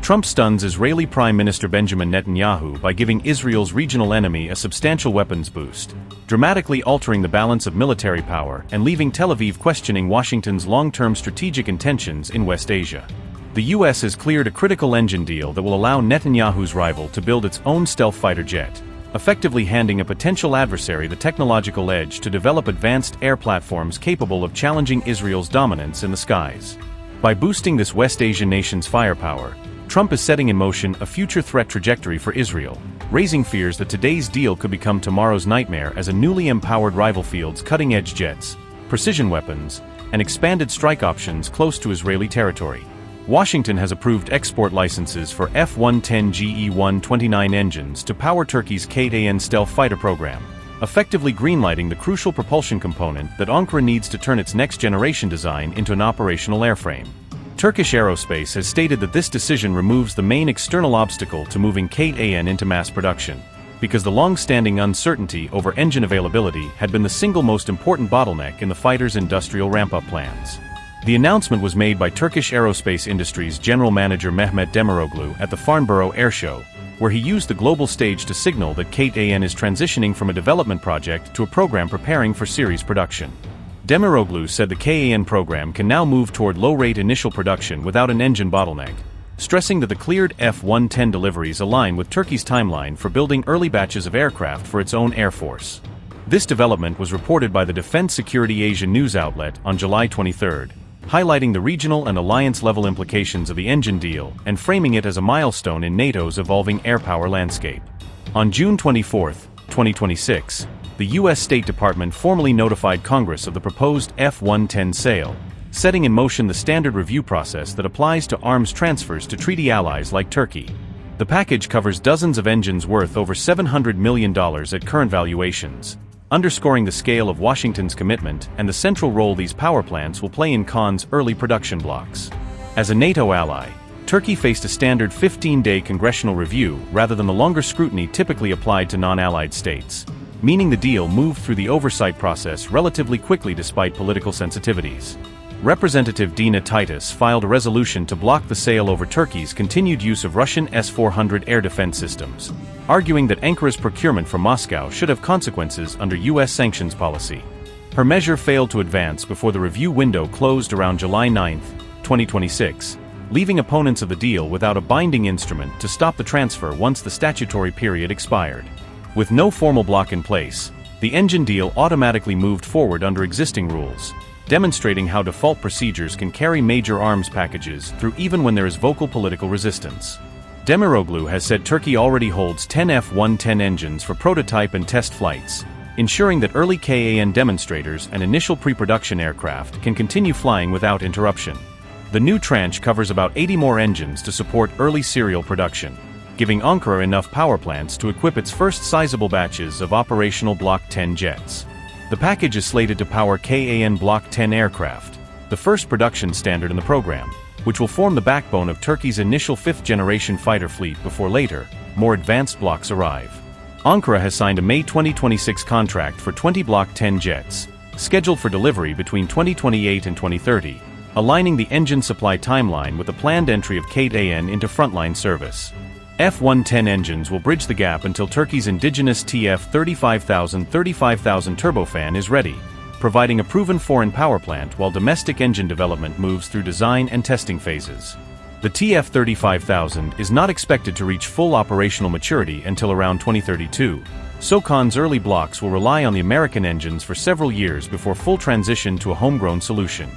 Trump stuns Israeli Prime Minister Benjamin Netanyahu by giving Israel's regional enemy a substantial weapons boost, dramatically altering the balance of military power and leaving Tel Aviv questioning Washington's long-term strategic intentions in West Asia. The U.S. has cleared a critical engine deal that will allow Netanyahu's rival to build its own stealth fighter jet, effectively handing a potential adversary the technological edge to develop advanced air platforms capable of challenging Israel's dominance in the skies. By boosting this West Asian nation's firepower, Trump is setting in motion a future threat trajectory for Israel, raising fears that today's deal could become tomorrow's nightmare as a newly empowered rival fields cutting-edge jets, precision weapons, and expanded strike options close to Israeli territory. Washington has approved export licenses for F-110GE-129 engines to power Turkey's KAAN stealth fighter program, effectively greenlighting the crucial propulsion component that Ankara needs to turn its next-generation design into an operational airframe. Turkish Aerospace has stated that this decision removes the main external obstacle to moving KAAN into mass production, because the long-standing uncertainty over engine availability had been the single most important bottleneck in the fighter's industrial ramp-up plans. The announcement was made by Turkish Aerospace Industries General Manager Mehmet Demiroglu at the Farnborough Air Show, where he used the global stage to signal that KAAN is transitioning from a development project to a program preparing for series production. Demiroglu said the KAAN program can now move toward low-rate initial production without an engine bottleneck, stressing that the cleared F-110 deliveries align with Turkey's timeline for building early batches of aircraft for its own air force. This development was reported by the Defense Security Asia news outlet on July 23, highlighting the regional and alliance-level implications of the engine deal and framing it as a milestone in NATO's evolving air power landscape. On June 24, 2026, the U.S. State Department formally notified Congress of the proposed F-110 sale, setting in motion the standard review process that applies to arms transfers to treaty allies like Turkey. The package covers dozens of engines worth over $700 million at current valuations, underscoring the scale of Washington's commitment and the central role these power plants will play in Kaan's early production blocks. As a NATO ally, Turkey faced a standard 15-day congressional review rather than the longer scrutiny typically applied to non-allied states, meaning the deal moved through the oversight process relatively quickly despite political sensitivities. Representative Dina Titus filed a resolution to block the sale over Turkey's continued use of Russian S-400 air defense systems, arguing that Ankara's procurement from Moscow should have consequences under U.S. sanctions policy. Her measure failed to advance before the review window closed around July 9, 2026, leaving opponents of the deal without a binding instrument to stop the transfer once the statutory period expired. With no formal block in place, the engine deal automatically moved forward under existing rules, demonstrating how default procedures can carry major arms packages through even when there is vocal political resistance. Demiroglu has said Turkey already holds 10 F-110 engines for prototype and test flights, ensuring that early KAAN demonstrators and initial pre-production aircraft can continue flying without interruption. The new tranche covers about 80 more engines to support early serial production, giving Ankara enough power plants to equip its first sizable batches of operational Block 10 jets. The package is slated to power KAAN Block 10 aircraft, the first production standard in the program, which will form the backbone of Turkey's initial fifth-generation fighter fleet before later, more advanced blocks arrive. Ankara has signed a May 2026 contract for 20 Block 10 jets, scheduled for delivery between 2028 and 2030, aligning the engine supply timeline with the planned entry of KAAN into frontline service. F-110 engines will bridge the gap until Turkey's indigenous TF-35000 turbofan is ready, providing a proven foreign power plant while domestic engine development moves through design and testing phases. The TF-35000 is not expected to reach full operational maturity until around 2032, so Kaan's early blocks will rely on the American engines for several years before full transition to a homegrown solution.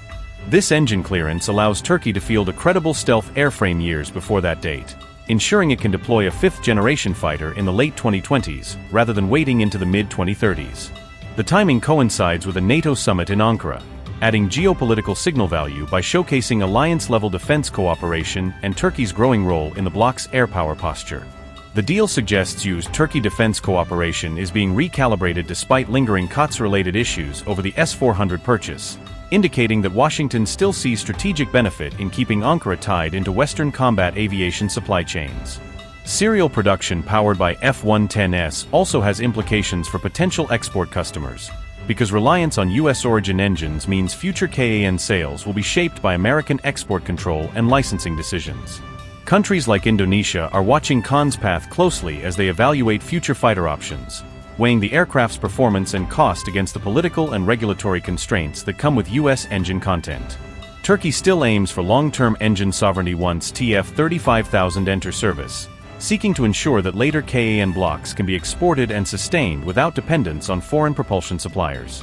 This engine clearance allows Turkey to field a credible stealth airframe years before that date, ensuring it can deploy a fifth-generation fighter in the late 2020s, rather than waiting into the mid-2030s. The timing coincides with a NATO summit in Ankara, adding geopolitical signal value by showcasing alliance-level defense cooperation and Turkey's growing role in the bloc's air power posture. The deal suggests U.S.-Turkey defense cooperation is being recalibrated despite lingering CAATSA-related issues over the S-400 purchase, indicating that Washington still sees strategic benefit in keeping Ankara tied into Western combat aviation supply chains. Serial production powered by F-110s also has implications for potential export customers, because reliance on U.S. origin engines means future KAAN sales will be shaped by American export control and licensing decisions. Countries like Indonesia are watching Khan's path closely as they evaluate future fighter options, weighing the aircraft's performance and cost against the political and regulatory constraints that come with U.S. engine content. Turkey still aims for long-term engine sovereignty once TF-35,000 enter service, seeking to ensure that later KAAN blocks can be exported and sustained without dependence on foreign propulsion suppliers.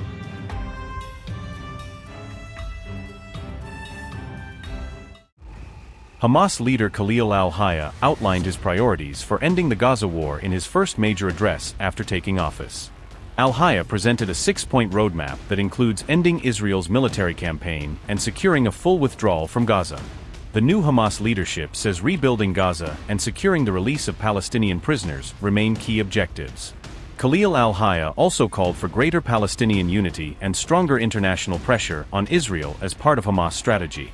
Hamas leader Khalil al-Hayya outlined his priorities for ending the Gaza war in his first major address after taking office. Al-Hayya presented a six-point roadmap that includes ending Israel's military campaign and securing a full withdrawal from Gaza. The new Hamas leadership says rebuilding Gaza and securing the release of Palestinian prisoners remain key objectives. Khalil al-Hayya also called for greater Palestinian unity and stronger international pressure on Israel as part of Hamas' strategy.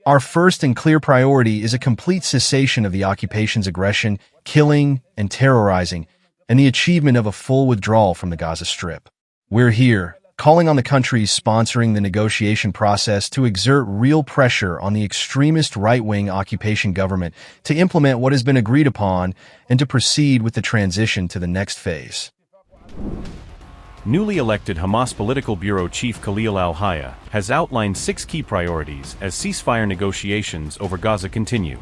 Our first and clear priority is a complete cessation of the occupation's aggression, killing, and terrorizing, and the achievement of a full withdrawal from the Gaza Strip. We're here, calling on the countries sponsoring the negotiation process to exert real pressure on the extremist right-wing occupation government to implement what has been agreed upon and to proceed with the transition to the next phase. Newly elected Hamas Political Bureau Chief Khalil al-Hayya has outlined 6 key priorities as ceasefire negotiations over Gaza continue.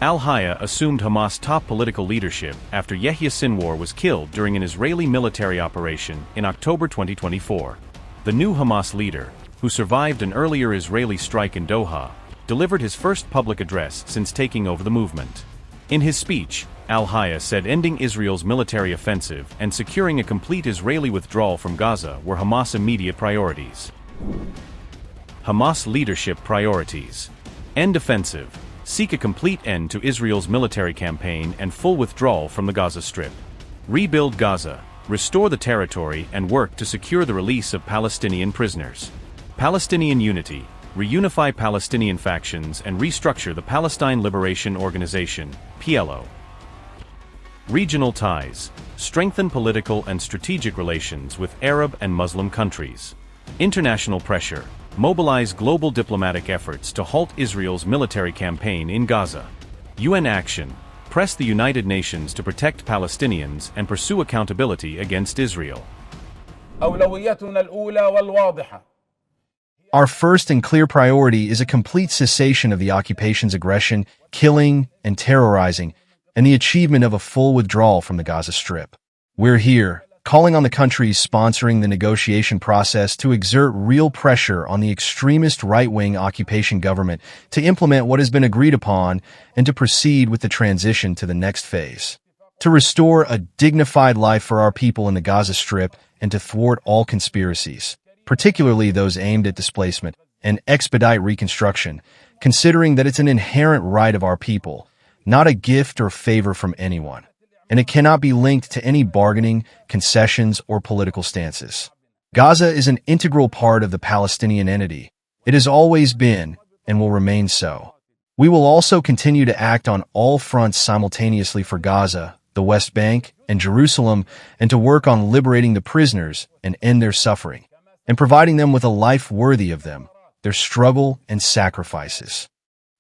Al-Hayya assumed Hamas' top political leadership after Yahya Sinwar was killed during an Israeli military operation in October 2024. The new Hamas leader, who survived an earlier Israeli strike in Doha, delivered his first public address since taking over the movement. In his speech, al-Hayya said ending Israel's military offensive and securing a complete Israeli withdrawal from Gaza were Hamas' immediate priorities. Hamas leadership priorities: end offensive, seek a complete end to Israel's military campaign and full withdrawal from the Gaza Strip. Rebuild Gaza, restore the territory and work to secure the release of Palestinian prisoners. Palestinian unity, reunify Palestinian factions and restructure the Palestine Liberation Organization, PLO. Regional ties, strengthen political and strategic relations with Arab and Muslim countries. International pressure, mobilize global diplomatic efforts to halt Israel's military campaign in Gaza. UN action, press the United Nations to protect Palestinians and pursue accountability against Israel. Our first and clear priority is a complete cessation of the occupation's aggression, killing, and terrorizing, and the achievement of a full withdrawal from the Gaza Strip. We're here, calling on the countries sponsoring the negotiation process to exert real pressure on the extremist right-wing occupation government to implement what has been agreed upon and to proceed with the transition to the next phase. To restore a dignified life for our people in the Gaza Strip and to thwart all conspiracies, particularly those aimed at displacement, and expedite reconstruction, considering that it's an inherent right of our people, not a gift or favor from anyone, and it cannot be linked to any bargaining, concessions, or political stances. Gaza is an integral part of the Palestinian entity. It has always been, and will remain so. We will also continue to act on all fronts simultaneously for Gaza, the West Bank, and Jerusalem, and to work on liberating the prisoners and end their suffering, and providing them with a life worthy of them, their struggle and sacrifices.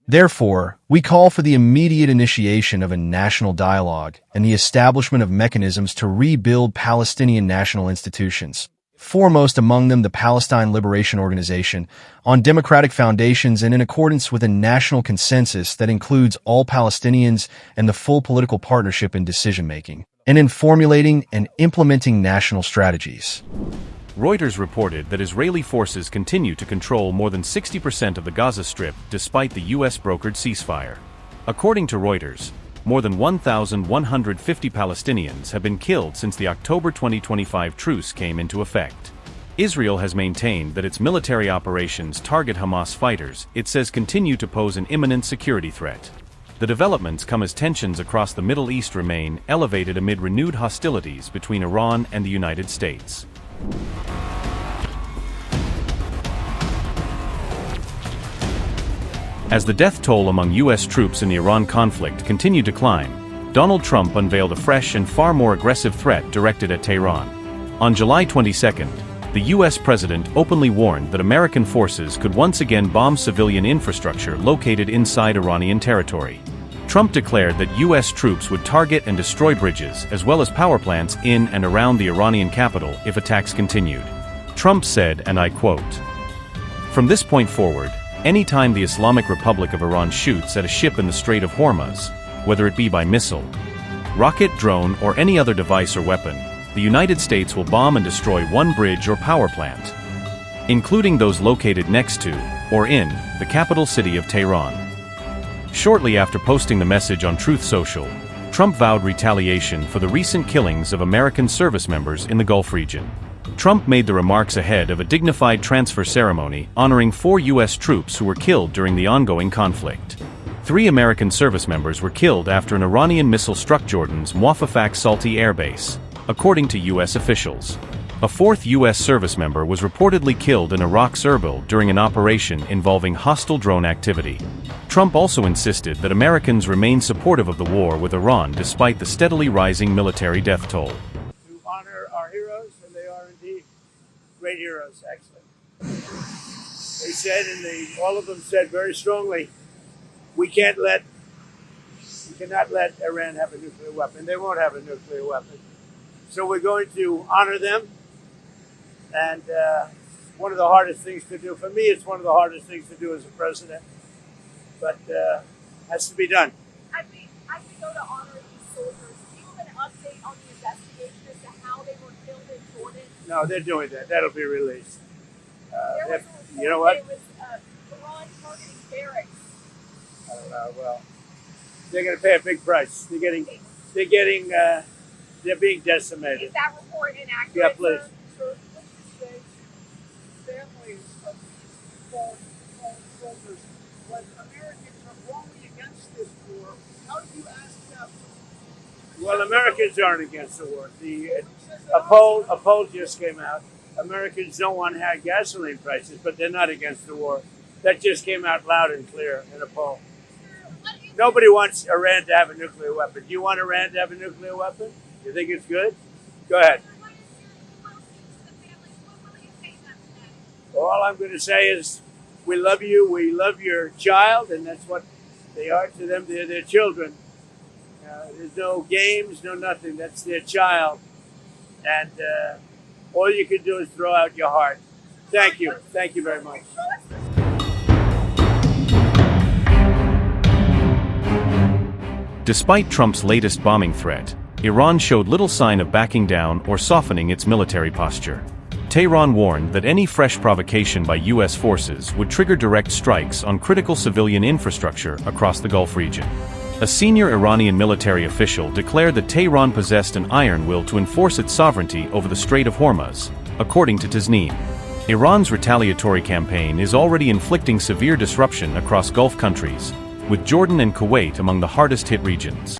Therefore, we call for the immediate initiation of a national dialogue and the establishment of mechanisms to rebuild Palestinian national institutions, foremost among them the Palestine Liberation Organization, on democratic foundations and in accordance with a national consensus that includes all Palestinians and the full political partnership in decision-making, and in formulating and implementing national strategies. Reuters reported that Israeli forces continue to control more than 60% of the Gaza Strip despite the U.S.-brokered ceasefire. According to Reuters, more than 1,150 Palestinians have been killed since the October 2025 truce came into effect. Israel has maintained that its military operations target Hamas fighters it says continue to pose an imminent security threat. The developments come as tensions across the Middle East remain elevated amid renewed hostilities between Iran and the United States. As the death toll among U.S. troops in the Iran conflict continued to climb, Donald Trump unveiled a fresh and far more aggressive threat directed at Tehran. On July 22, the U.S. president openly warned that American forces could once again bomb civilian infrastructure located inside Iranian territory. Trump declared that U.S. troops would target and destroy bridges as well as power plants in and around the Iranian capital if attacks continued. Trump said, and I quote, "From this point forward, anytime the Islamic Republic of Iran shoots at a ship in the Strait of Hormuz, whether it be by missile, rocket, drone, or any other device or weapon, the United States will bomb and destroy one bridge or power plant, including those located next to, or in, the capital city of Tehran." Shortly after posting the message on Truth Social, Trump vowed retaliation for the recent killings of American service members in the Gulf region. Trump made the remarks ahead of a dignified transfer ceremony honoring 4 U.S. troops who were killed during the ongoing conflict. 3 American service members were killed after an Iranian missile struck Jordan's Muwaffaq Salti air base, according to U.S. officials. A 4th U.S. service member was reportedly killed in Iraq's Erbil during an operation involving hostile drone activity. Trump also insisted that Americans remain supportive of the war with Iran despite the steadily rising military death toll. To honor our heroes, and they are indeed great heroes, excellent. They said, and all of them said very strongly, we cannot let Iran have a nuclear weapon. They won't have a nuclear weapon. So we're going to honor them. And one of the hardest things to do, for me, it's one of the hardest things to do as a president, but has to be done. As we go to honor these soldiers, do you have an update on the investigation as to how they were killed in Jordan? No, they're doing that. That'll be released. You know what? It was Iran targeting barracks. I don't know. Well, they're going to pay a big price. They're being decimated. Is that report inaccurate? Yeah, please. Sir, let's just say families of these fallen soldiers, when Americans are wrongly against this war, how do you ask them? Well, Americans aren't against the war. A poll just came out. Americans don't want high gasoline prices, but they're not against the war. That just came out loud and clear in a poll. Nobody wants Iran to have a nuclear weapon. Do you want Iran to have a nuclear weapon? You think it's good? Go ahead. All I'm going to say is we love you, we love your child, and that's what they are to them. They're their children. There's no games, no nothing. That's their child. And all you can do is throw out your heart. Thank you. Thank you very much. Despite Trump's latest bombing threat, Iran showed little sign of backing down or softening its military posture. Tehran warned that any fresh provocation by U.S. forces would trigger direct strikes on critical civilian infrastructure across the Gulf region. A senior Iranian military official declared that Tehran possessed an iron will to enforce its sovereignty over the Strait of Hormuz, according to Tasneem. Iran's retaliatory campaign is already inflicting severe disruption across Gulf countries, with Jordan and Kuwait among the hardest-hit regions.